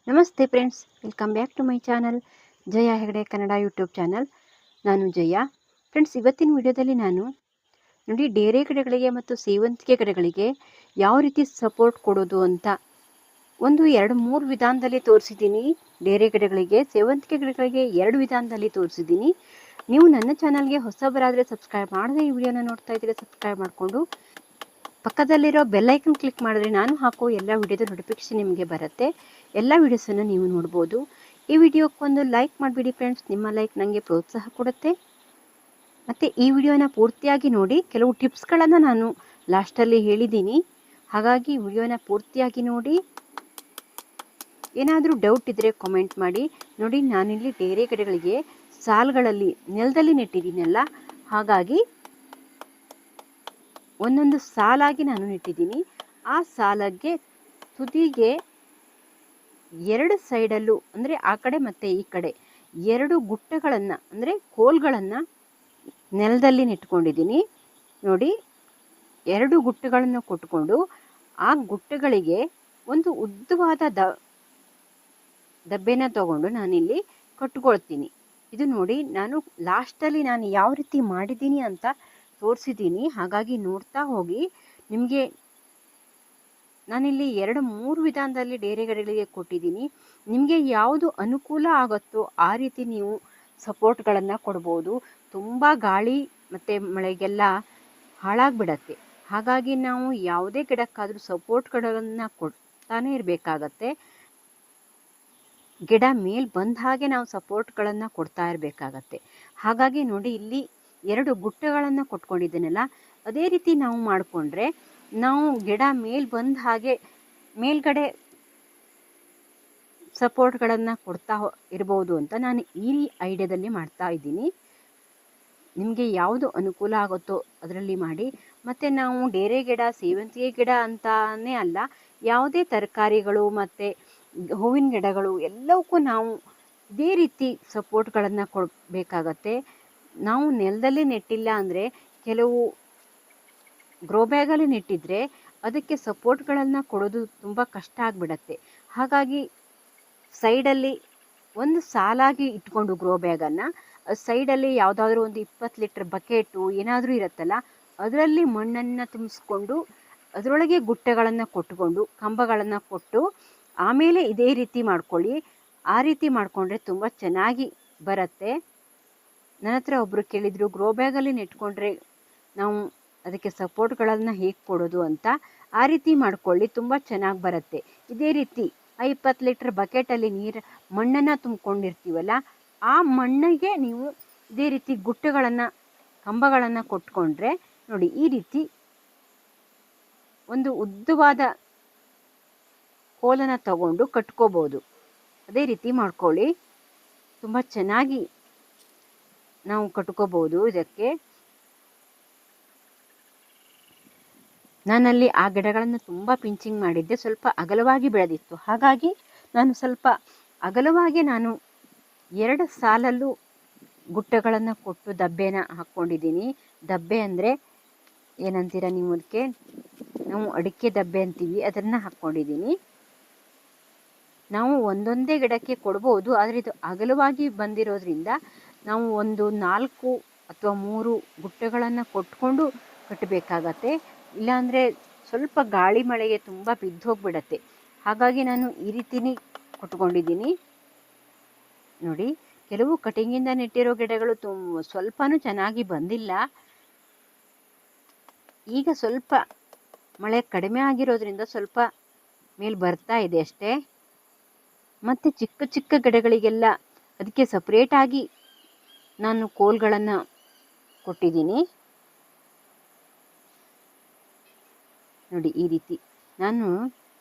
ನಮಸ್ತೆ friends, welcome back to my channel Jaya Hegde Kannada YouTube channel. ನಾನು Jaya. Friends, ಇವತ್ತಿನ ವಿಡಿಯೋದಲ್ಲಿ ನಾನು ನೋಡಿ ಡೇರೆ ಗಿಡಗಳಿಗೆ ಮತ್ತು ಸೇವಂತಿಗೆ ಗಿಡಗಳಿಗೆ ಯಾವ ರೀತಿ ಸಪೋರ್ಟ್ ಕೊಡೋದು ಅಂತ ಒಂದು 2-3 ವಿಧಾನದಲ್ಲಿ ತೋರಿಸಿದ್ದೀನಿ. ಡೇರೆ ಗಿಡಗಳಿಗೆ, ಸೇವಂತಿಗೆ ಗಿಡಗಳಿಗೆ 2 ವಿಧಾನದಲ್ಲಿ ತೋರಿಸಿದ್ದೀನಿ. ನೀವು ನನ್ನ ಚಾನಲ್ಗೆ ಹೊಸಬರಾದರೆ ಸಬ್ಸ್ಕ್ರೈಬ್ ಮಾಡದೆ ಈ ವಿಡಿಯೋನ ನೋಡ್ತಾ ಇದ್ದೀರಾ, ಸಬ್ಸ್ಕ್ರೈಬ್ ಮಾಡಿಕೊಂಡು ಪಕ್ಕದಲ್ಲಿರೋ ಬೆಲ್ಲೈಕನ್ ಕ್ಲಿಕ್ ಮಾಡಿದ್ರೆ ನಾನು ಹಾಕೋ ಎಲ್ಲ ವಿಡಿಯೋದ ನೋಟಿಫಿಕೇಶನ್ ನಿಮಗೆ ಬರುತ್ತೆ. ಎಲ್ಲ ವಿಡಿಯೋಸನ್ನು ನೀವು ನೋಡ್ಬೋದು. ಈ ವಿಡಿಯೋಕ್ಕೊಂದು ಲೈಕ್ ಮಾಡಿಬಿಡಿ ಫ್ರೆಂಡ್ಸ್. ನಿಮ್ಮ ಲೈಕ್ ನನಗೆ ಪ್ರೋತ್ಸಾಹ ಕೊಡುತ್ತೆ. ಮತ್ತು ಈ ವಿಡಿಯೋನ ಪೂರ್ತಿಯಾಗಿ ನೋಡಿ. ಕೆಲವು ಟಿಪ್ಸ್ಗಳನ್ನು ನಾನು ಲಾಸ್ಟಲ್ಲಿ ಹೇಳಿದ್ದೀನಿ, ಹಾಗಾಗಿ ವಿಡಿಯೋನ ಪೂರ್ತಿಯಾಗಿ ನೋಡಿ. ಏನಾದರೂ ಡೌಟ್ ಇದ್ದರೆ ಕಾಮೆಂಟ್ ಮಾಡಿ. ನೋಡಿ, ನಾನಿಲ್ಲಿ ಡೇರೆ ಗಿಡಗಳಿಗೆ ಸಾಲುಗಳಲ್ಲಿ ನೆಲದಲ್ಲಿ ನೆಟ್ಟಿದ್ದೀನಲ್ಲ, ಹಾಗಾಗಿ ಒಂದೊಂದು ಸಾಲಾಗಿ ನಾನು ನೆಟ್ಟಿದ್ದೀನಿ. ಆ ಸಾಲಿಗೆ ತುದಿಗೆ 2 ಸೈಡಲ್ಲೂ ಅಂದರೆ ಆ ಕಡೆ ಮತ್ತು ಈ ಕಡೆ 2 ಗುಟ್ಟಗಳನ್ನು ಅಂದರೆ ಕೋಲ್ಗಳನ್ನು ನೆಲದಲ್ಲಿ ನೆಟ್ಕೊಂಡಿದ್ದೀನಿ. ನೋಡಿ, 2 ಗುಟ್ಟಗಳನ್ನು ಕೊಟ್ಕೊಂಡು ಆ ಗುಟ್ಟಗಳಿಗೆ ಒಂದು ಉದ್ದವಾದ ದಬ್ಬೆನ ತಗೊಂಡು ನಾನಿಲ್ಲಿ ಕಟ್ಕೊಳ್ತೀನಿ. ಇದು ನೋಡಿ, ನಾನು ಲಾಸ್ಟಲ್ಲಿ ನಾನು ಯಾವ ರೀತಿ ಮಾಡಿದ್ದೀನಿ ಅಂತ ತೋರಿಸಿದ್ದೀನಿ, ಹಾಗಾಗಿ ನೋಡ್ತಾ ಹೋಗಿ. ನಿಮಗೆ ನಾನಿಲ್ಲಿ 2-3 ವಿಧಾನದಲ್ಲಿ ಡೇರೆ ಗಿಡಗಳಿಗೆ ಕೊಟ್ಟಿದ್ದೀನಿ. ನಿಮಗೆ ಯಾವುದು ಅನುಕೂಲ ಆಗುತ್ತೋ ಆ ರೀತಿ ನೀವು ಸಪೋರ್ಟ್ಗಳನ್ನು ಕೊಡ್ಬೋದು. ತುಂಬ ಗಾಳಿ ಮತ್ತು ಮಳೆಗೆಲ್ಲ ಹಾಳಾಗಿಬಿಡತ್ತೆ. ಹಾಗಾಗಿ ನಾವು ಯಾವುದೇ ಗಿಡಕ್ಕಾದರೂ ಸಪೋರ್ಟ್ಗಳನ್ನು ಕೊಡ್ತಾನೆ ಇರಬೇಕಾಗತ್ತೆ. ಗಿಡ ಮೇಲೆ ಬಂದ ಹಾಗೆ ನಾವು ಸಪೋರ್ಟ್ಗಳನ್ನು ಕೊಡ್ತಾ ಇರಬೇಕಾಗತ್ತೆ. ಹಾಗಾಗಿ ನೋಡಿ, ಇಲ್ಲಿ 2 ಗುಟ್ಟಗಳನ್ನು ಕೊಟ್ಕೊಂಡಿದ್ದೀನಲ್ಲ, ಅದೇ ರೀತಿ ನಾವು ಮಾಡಿಕೊಂಡ್ರೆ ನಾವು ಗಿಡ ಮೇಲೆ ಬಂದ ಹಾಗೆ ಮೇಲ್ಗಡೆ ಸಪೋರ್ಟ್ಗಳನ್ನು ಕೊಡ್ತಾ ಇರ್ಬೋದು ಅಂತ ನಾನು ಈ ಐಡಿಯಾದಲ್ಲಿ ಮಾಡ್ತಾ ಇದ್ದೀನಿ. ನಿಮಗೆ ಯಾವುದು ಅನುಕೂಲ ಆಗುತ್ತೋ ಅದರಲ್ಲಿ ಮಾಡಿ. ಮತ್ತು ನಾವು ಡೇರೆ ಗಿಡ, ಸೇವಂತಿಗೆ ಗಿಡ ಅಂತಾನೇ ಅಲ್ಲ, ಯಾವುದೇ ತರಕಾರಿಗಳು ಮತ್ತು ಹೂವಿನ ಗಿಡಗಳು ಎಲ್ಲವಕ್ಕೂ ನಾವು ಇದೇ ರೀತಿ ಸಪೋರ್ಟ್ಗಳನ್ನು ಕೊಡಬೇಕಾಗತ್ತೆ. ನಾವು ನೆಲದಲ್ಲಿ ನೆಟ್ಟಿಲ್ಲ ಅಂದರೆ, ಕೆಲವು ಗ್ರೋ ಬ್ಯಾಗಲ್ಲಿ ನೆಟ್ಟಿದ್ರೆ ಅದಕ್ಕೆ ಸಪೋರ್ಟ್ಗಳನ್ನು ಕೊಡೋದು ತುಂಬ ಕಷ್ಟ ಆಗಿಬಿಡತ್ತೆ. ಹಾಗಾಗಿ ಸೈಡಲ್ಲಿ ಒಂದು ಸಾಲಾಗಿ ಇಟ್ಕೊಂಡು ಗ್ರೋ ಬ್ಯಾಗನ್ನು ಸೈಡಲ್ಲಿ ಯಾವುದಾದ್ರೂ ಒಂದು 20 ಲೀಟ್ರ್ ಬಕೆಟು ಏನಾದರೂ ಇರುತ್ತಲ್ಲ, ಅದರಲ್ಲಿ ಮಣ್ಣನ್ನು ತುಂಬಿಸ್ಕೊಂಡು ಅದರೊಳಗೆ ಗುಟ್ಟೆಗಳನ್ನು ಕೊಟ್ಟುಕೊಂಡು ಕಂಬಗಳನ್ನು ಕೊಟ್ಟು ಆಮೇಲೆ ಇದೇ ರೀತಿ ಮಾಡ್ಕೊಳ್ಳಿ. ಆ ರೀತಿ ಮಾಡಿಕೊಂಡ್ರೆ ತುಂಬ ಚೆನ್ನಾಗಿ ಬರುತ್ತೆ. ನನ್ನ ಹತ್ರ ಒಬ್ಬರು ಕೇಳಿದರು, ಗ್ರೋ ಬ್ಯಾಗಲ್ಲಿ ನೆಟ್ಕೊಂಡ್ರೆ ನಾವು ಅದಕ್ಕೆ ಸಪೋರ್ಟ್ಗಳನ್ನು ಹೇಗೆ ಕೊಡೋದು ಅಂತ. ಆ ರೀತಿ ಮಾಡ್ಕೊಳ್ಳಿ, ತುಂಬ ಚೆನ್ನಾಗಿ ಬರುತ್ತೆ. ಇದೇ ರೀತಿ ಆ 20 ಲೀಟ್ರ್ ಬಕೆಟಲ್ಲಿ ಮಣ್ಣನ್ನು ತುಂಬಿಕೊಂಡಿರ್ತೀವಲ್ಲ, ಆ ಮಣ್ಣಿಗೆ ನೀವು ಇದೇ ರೀತಿ ಗುಟ್ಟೆಗಳನ್ನು ಕಂಬಗಳನ್ನು ಕೊಟ್ಕೊಂಡ್ರೆ ನೋಡಿ, ಈ ರೀತಿ ಒಂದು ಉದ್ದವಾದ ಕೋಲನ್ನು ತಗೊಂಡು ಕಟ್ಕೋಬೋದು. ಅದೇ ರೀತಿ ಮಾಡ್ಕೊಳ್ಳಿ, ತುಂಬ ಚೆನ್ನಾಗಿ ನಾವು ಕಟ್ಕೋಬೋದು. ಇದಕ್ಕೆ ನಾನಲ್ಲಿ ಆ ಗಿಡಗಳನ್ನು ತುಂಬ ಪಿಂಚಿಂಗ್ ಮಾಡಿದ್ದೆ, ಸ್ವಲ್ಪ ಅಗಲವಾಗಿ ಬೆಳೆದಿತ್ತು. ಹಾಗಾಗಿ ನಾನು ಸ್ವಲ್ಪ ಅಗಲವಾಗಿ 2 ಸಾಲಲ್ಲೂ ಗುಟ್ಟೆಗಳನ್ನು ಕೊಟ್ಟು ದಬ್ಬೆನ ಹಾಕ್ಕೊಂಡಿದ್ದೀನಿ. ದಬ್ಬೆ ಅಂದರೆ ಏನಂತೀರ ನೀವು, ಅದಕ್ಕೆ ನಾವು ಅಡಿಕೆ ದಬ್ಬೆ ಅಂತೀವಿ, ಅದನ್ನು ಹಾಕ್ಕೊಂಡಿದ್ದೀನಿ. ನಾವು ಒಂದೊಂದೇ ಗಿಡಕ್ಕೆ ಕೊಡ್ಬೋದು, ಆದರೆ ಇದು ಅಗಲವಾಗಿ ಬಂದಿರೋದ್ರಿಂದ ನಾವು ಒಂದು 4 ಅಥವಾ 3 ಗುಟ್ಟೆಗಳನ್ನು ಕೊಟ್ಕೊಂಡು ಕಟ್ಟಬೇಕಾಗತ್ತೆ. ಇಲ್ಲಾಂದರೆ ಸ್ವಲ್ಪ ಗಾಳಿ ಮಳೆಗೆ ತುಂಬ ಬಿದ್ದು ಹೋಗಿಬಿಡತ್ತೆ. ಹಾಗಾಗಿ ನಾನು ಈ ರೀತಿನೇ ಕೊಟ್ಕೊಂಡಿದ್ದೀನಿ. ನೋಡಿ, ಕೆಲವು ಕಟಿಂಗಿಂದ ನೆಟ್ಟಿರೋ ಗಿಡಗಳು ಸ್ವಲ್ಪನೂ ಚೆನ್ನಾಗಿ ಬಂದಿಲ್ಲ. ಈಗ ಸ್ವಲ್ಪ ಮಳೆ ಕಡಿಮೆ ಆಗಿರೋದ್ರಿಂದ ಸ್ವಲ್ಪ ಮೇಲೆ ಬರ್ತಾ ಇದೆ ಅಷ್ಟೇ. ಮತ್ತು ಚಿಕ್ಕ ಚಿಕ್ಕ ಗಿಡಗಳಿಗೆಲ್ಲ ಅದಕ್ಕೆ ಸಪ್ರೇಟಾಗಿ ನಾನು ಕೋಲ್ಗಳನ್ನು ಕೊಟ್ಟಿದ್ದೀನಿ. ನೋಡಿ, ಈ ರೀತಿ ನಾನು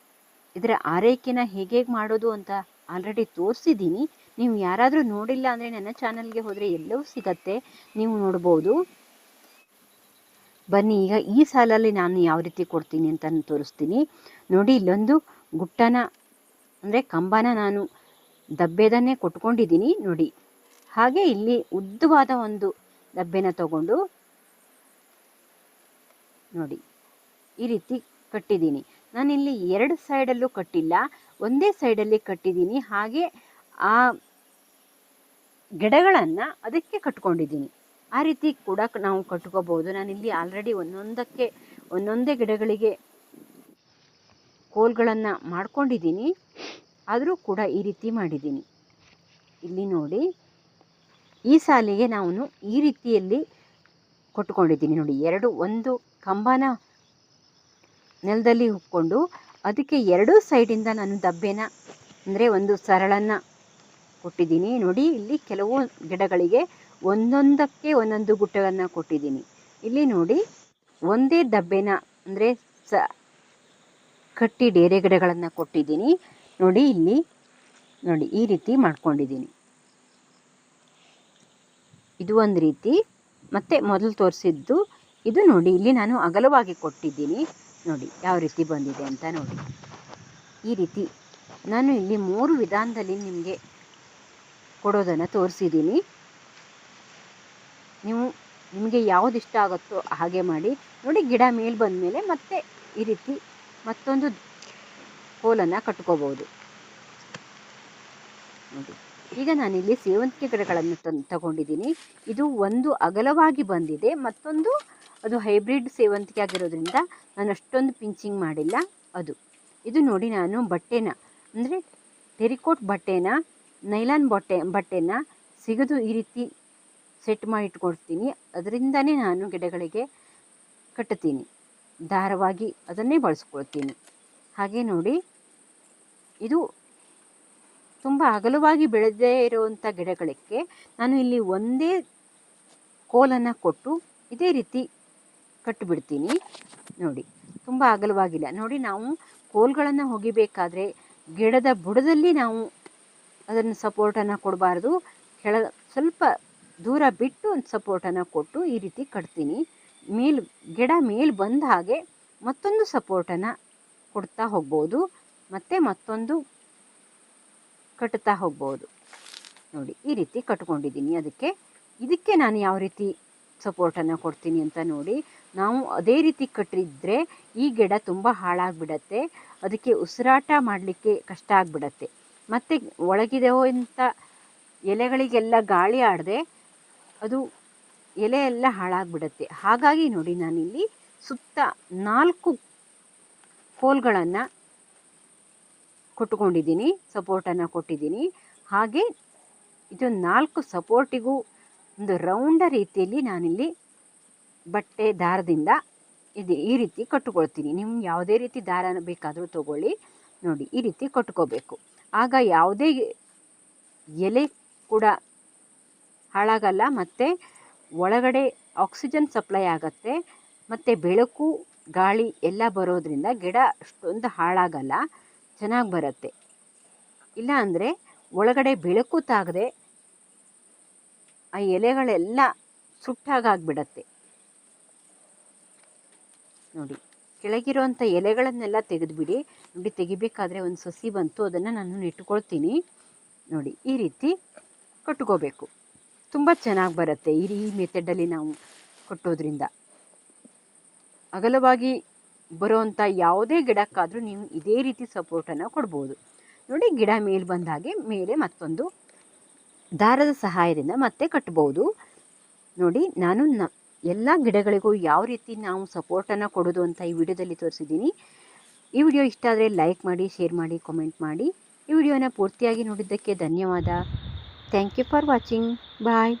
ಇದರ ಆರೈಕೆನ ಹೇಗೆ ಮಾಡೋದು ಅಂತ ಆಲ್ರೆಡಿ ತೋರಿಸಿದ್ದೀನಿ. ನೀವು ಯಾರಾದರೂ ನೋಡಿಲ್ಲ ಅಂದರೆ ನನ್ನ ಚಾನಲ್ಗೆ ಹೋದರೆ ಎಲ್ಲವೂ ಸಿಗತ್ತೆ, ನೀವು ನೋಡ್ಬೋದು. ಬನ್ನಿ, ಈಗ ಈ ಸಾಲಲ್ಲಿ ನಾನು ಯಾವ ರೀತಿ ಕೊಡ್ತೀನಿ ಅಂತ ತೋರಿಸ್ತೀನಿ. ನೋಡಿ, ಇಲ್ಲೊಂದು ಗುಟ್ಟನ ಅಂದರೆ ಕಂಬನ ನಾನು ದಬ್ಬೆದನ್ನೇ ಕೊಟ್ಕೊಂಡಿದ್ದೀನಿ. ನೋಡಿ, ಹಾಗೆ ಇಲ್ಲಿ ಉದ್ದವಾದ ಒಂದು ದಬ್ಬೆನ ತಗೊಂಡು ನೋಡಿ ಈ ರೀತಿ ಕಟ್ಟಿದ್ದೀನಿ. ನಾನಿಲ್ಲಿ 2 ಸೈಡಲ್ಲೂ ಕಟ್ಟಿಲ್ಲ, ಒಂದೇ ಸೈಡಲ್ಲಿ ಕಟ್ಟಿದ್ದೀನಿ. ಹಾಗೆ ಆ ಗಿಡಗಳನ್ನು ಅದಕ್ಕೆ ಕಟ್ಕೊಂಡಿದ್ದೀನಿ. ಆ ರೀತಿ ಕೂಡ ನಾವು ಕಟ್ಕೋಬಹುದು. ನಾನಿಲ್ಲಿ ಆಲ್ರೆಡಿ ಒಂದೊಂದೇ ಗಿಡಗಳಿಗೆ ಕೋಲ್ಗಳನ್ನು ಮಾಡ್ಕೊಂಡಿದ್ದೀನಿ. ಆದರೂ ಕೂಡ ಈ ರೀತಿ ಮಾಡಿದ್ದೀನಿ. ಇಲ್ಲಿ ನೋಡಿ, ಈ ಸಾಲಿಗೆ ನಾನು ಈ ರೀತಿಯಲ್ಲಿ ಕೊಟ್ಕೊಂಡಿದ್ದೀನಿ ನೋಡಿ. ಒಂದು ಕಂಬನ ನೆಲದಲ್ಲಿ ಹುಕ್ಕೊಂಡು ಅದಕ್ಕೆ ಎರಡೂ ಸೈಡಿಂದ ನಾನು ದಬ್ಬೆನ ಅಂದರೆ ಒಂದು ಸರಳನ್ನ ಕೊಟ್ಟಿದ್ದೀನಿ ನೋಡಿ. ಇಲ್ಲಿ ಕೆಲವು ಗಿಡಗಳಿಗೆ ಒಂದೊಂದಕ್ಕೆ ಒಂದೊಂದು ಗುಟ್ಟಗಳನ್ನು ಕೊಟ್ಟಿದ್ದೀನಿ. ಇಲ್ಲಿ ನೋಡಿ, ಒಂದೇ ದಬ್ಬೆನ ಅಂದರೆ ಕಟ್ಟಿ ಡೇರೆ ಗಿಡಗಳನ್ನು ಕೊಟ್ಟಿದ್ದೀನಿ ನೋಡಿ. ಇಲ್ಲಿ ನೋಡಿ, ಈ ರೀತಿ ಮಾಡ್ಕೊಂಡಿದ್ದೀನಿ. ಇದು ಒಂದು ರೀತಿ. ಮತ್ತು ಮೊದಲು ತೋರಿಸಿದ್ದು ಇದು ನೋಡಿ. ಇಲ್ಲಿ ನಾನು ಅಗಲವಾಗಿ ಕೊಟ್ಟಿದ್ದೀನಿ ನೋಡಿ, ಯಾವ ರೀತಿ ಬಂದಿದೆ ಅಂತ ನೋಡಿ. ಈ ರೀತಿ ನಾನು ಇಲ್ಲಿ 3 ವಿಧಾನದಲ್ಲಿ ನಿಮಗೆ ಕೊಡೋದನ್ನು ತೋರಿಸಿದ್ದೀನಿ. ನಿಮಗೆ ಯಾವುದು ಇಷ್ಟ ಆಗುತ್ತೋ ಹಾಗೆ ಮಾಡಿ ನೋಡಿ. ಗಿಡ ಮೇಲೆ ಬಂದ ಮೇಲೆ ಮತ್ತೆ ಈ ರೀತಿ ಮತ್ತೊಂದು ಕೋಲನ್ನು ಕಟ್ಕೋಬಹುದು ನೋಡಿ. ಈಗ ನಾನಿಲ್ಲಿ ಸೇವಂತಿಗೆ ಗಿಡಗಳನ್ನು ತಗೊಂಡಿದ್ದೀನಿ. ಇದು ಒಂದು ಅಗಲವಾಗಿ ಬಂದಿದೆ, ಮತ್ತೊಂದು ಅದು ಹೈಬ್ರಿಡ್ ಸೇವಂತಿಗೆ ಆಗಿರೋದ್ರಿಂದ ನಾನು ಅಷ್ಟೊಂದು ಪಿಂಚಿಂಗ್ ಮಾಡಿಲ್ಲ. ಇದು ನೋಡಿ, ನಾನು ಬಟ್ಟೆನ ಅಂದರೆ ಟೆರಿಕೋಟ್ ಬಟ್ಟೆನ, ನೈಲಾನ್ ಬಟ್ಟೆನ ಸಿಗದು ಈ ರೀತಿ ಸೆಟ್ ಮಾಡಿ ಇಟ್ಕೊಡ್ತೀನಿ. ಅದರಿಂದನೇ ನಾನು ಗಿಡಗಳಿಗೆ ಕಟ್ಟುತ್ತೀನಿ. ದಾರವಾಗಿ ಅದನ್ನೇ ಬಳಸ್ಕೊಳ್ತೀನಿ. ಹಾಗೆ ನೋಡಿ, ಇದು ತುಂಬ ಅಗಲವಾಗಿ ಬೆಳೆದೇ ಇರುವಂಥ ಗಿಡಗಳಿಗೆ ನಾನು ಇಲ್ಲಿ ಒಂದೇ ಕೋಲನ್ನು ಕೊಟ್ಟು ಇದೇ ರೀತಿ ಕಟ್ಟಿಬಿಡ್ತೀನಿ ನೋಡಿ. ತುಂಬ ಅಗಲವಾಗಿಲ್ಲ ನೋಡಿ. ನಾವು ಕೋಲ್ಗಳನ್ನು ಹೊಗಿಬೇಕಾದ್ರೆ ಗಿಡದ ಬುಡದಲ್ಲಿ ನಾವು ಅದನ್ನು ಸಪೋರ್ಟನ್ನು ಕೊಡಬಾರ್ದು. ಸ್ವಲ್ಪ ದೂರ ಬಿಟ್ಟು ಒಂದು ಸಪೋರ್ಟನ್ನು ಕೊಟ್ಟು ಈ ರೀತಿ ಕಟ್ತೀನಿ. ಗಿಡ ಮೇಲೆ ಬಂದ ಹಾಗೆ ಮತ್ತೊಂದು ಸಪೋರ್ಟನ್ನು ಕೊಡ್ತಾ ಹೋಗ್ಬೋದು, ಮತ್ತು ಮತ್ತೊಂದು ಕಟ್ತಾ ಹೋಗ್ಬೋದು ನೋಡಿ. ಈ ರೀತಿ ಕಟ್ಕೊಂಡಿದ್ದೀನಿ. ಇದಕ್ಕೆ ನಾನು ಯಾವ ರೀತಿ ಸಪೋರ್ಟನ್ನು ಕೊಡ್ತೀನಿ ಅಂತ ನೋಡಿ. ನಾವು ಅದೇ ರೀತಿ ಕಟ್ಟಿದ್ರೆ ಈ ಗಿಡ ತುಂಬ ಹಾಳಾಗಿಬಿಡತ್ತೆ. ಅದಕ್ಕೆ ಉಸಿರಾಟ ಮಾಡಲಿಕ್ಕೆ ಕಷ್ಟ ಆಗಿಬಿಡತ್ತೆ. ಮತ್ತು ಒಳಗಿರುವಂಥ ಎಲೆಗಳಿಗೆಲ್ಲ ಗಾಳಿ ಆಡದೆ ಅದು ಎಲೆ ಎಲ್ಲ ಹಾಳಾಗಿಬಿಡತ್ತೆ. ಹಾಗಾಗಿ ನೋಡಿ, ನಾನಿಲ್ಲಿ ಸುತ್ತ 4 ಕೋಲ್ಗಳನ್ನು ಕೊಟ್ಕೊಂಡಿದ್ದೀನಿ, ಸಪೋರ್ಟನ್ನು ಕೊಟ್ಟಿದ್ದೀನಿ. ಹಾಗೆ ಇದು 4 ಸಪೋರ್ಟಿಗೂ ಒಂದು ರೌಂಡ ರೀತಿಯಲ್ಲಿ ನಾನಿಲ್ಲಿ ಬಟ್ಟೆ ದಾರದಿಂದ ಈ ರೀತಿ ಕಟ್ಟಿಕೊಳ್ತೀನಿ. ನಿಮ್ಗೆ ಯಾವುದೇ ರೀತಿ ದಾರ ಬೇಕಾದರೂ ತಗೊಳ್ಳಿ ನೋಡಿ. ಈ ರೀತಿ ಕಟ್ಕೋಬೇಕು. ಆಗ ಯಾವುದೇ ಎಲೆ ಕೂಡ ಹಾಳಾಗಲ್ಲ, ಮತ್ತು ಒಳಗಡೆ ಆಕ್ಸಿಜನ್ ಸಪ್ಲೈ ಆಗುತ್ತೆ, ಮತ್ತು ಬೆಳಕು ಗಾಳಿ ಎಲ್ಲ ಬರೋದ್ರಿಂದ ಗಿಡ ಅಷ್ಟೊಂದು ಹಾಳಾಗಲ್ಲ, ಚೆನ್ನಾಗಿ ಬರುತ್ತೆ. ಇಲ್ಲ ಅಂದರೆ ಒಳಗಡೆ ಬೆಳಕು ತಾಗದೆ ಆ ಎಲೆಗಳೆಲ್ಲ ಸುಟ್ಟಾಗಿಬಿಡತ್ತೆ ನೋಡಿ. ಕೆಳಗಿರುವಂಥ ಎಲೆಗಳನ್ನೆಲ್ಲ ತೆಗೆದುಬಿಡಿ ನೋಡಿ. ತೆಗಿಬೇಕಾದ್ರೆ ಒಂದು ಸಸಿ ಬಂತು, ಅದನ್ನು ನಾನು ನೆಟ್ಕೊಳ್ತೀನಿ ನೋಡಿ. ಈ ರೀತಿ ಕಟ್ಕೋಬೇಕು. ತುಂಬ ಚೆನ್ನಾಗಿ ಬರುತ್ತೆ ಈ ಮೆಥಡಲ್ಲಿ ನಾವು ಕಟ್ಟೋದ್ರಿಂದ. ಅಗಲವಾಗಿ ಬರುವಂಥ ಯಾವುದೇ ಗಿಡಕ್ಕಾದರೂ ನೀವು ಇದೇ ರೀತಿ ಸಪೋರ್ಟನ್ನು ಕೊಡ್ಬೋದು ನೋಡಿ. ಗಿಡ ಮೇಲೆ ಬಂದ ಹಾಗೆ ಮೇಲೆ ಮತ್ತೊಂದು ದಾರದ ಸಹಾಯದಿಂದ ಮತ್ತೆ ಕಟ್ಬೋದು ನೋಡಿ. ನಾನು ಎಲ್ಲ ಗಿಡಗಳಿಗೂ ಯಾವ ರೀತಿ ನಾವು ಸಪೋರ್ಟನ್ನು ಕೊಡೋದು ಅಂತ ಈ ವಿಡಿಯೋದಲ್ಲಿ ತೋರಿಸಿದ್ದೀನಿ. ಈ ವಿಡಿಯೋ ಇಷ್ಟ ಆದರೆ ಲೈಕ್ ಮಾಡಿ, ಶೇರ್ ಮಾಡಿ, ಕಾಮೆಂಟ್ ಮಾಡಿ. ಈ ವಿಡಿಯೋನ ಪೂರ್ತಿಯಾಗಿ ನೋಡಿದ್ದಕ್ಕೆ ಧನ್ಯವಾದ. Thank you for watching. Bye.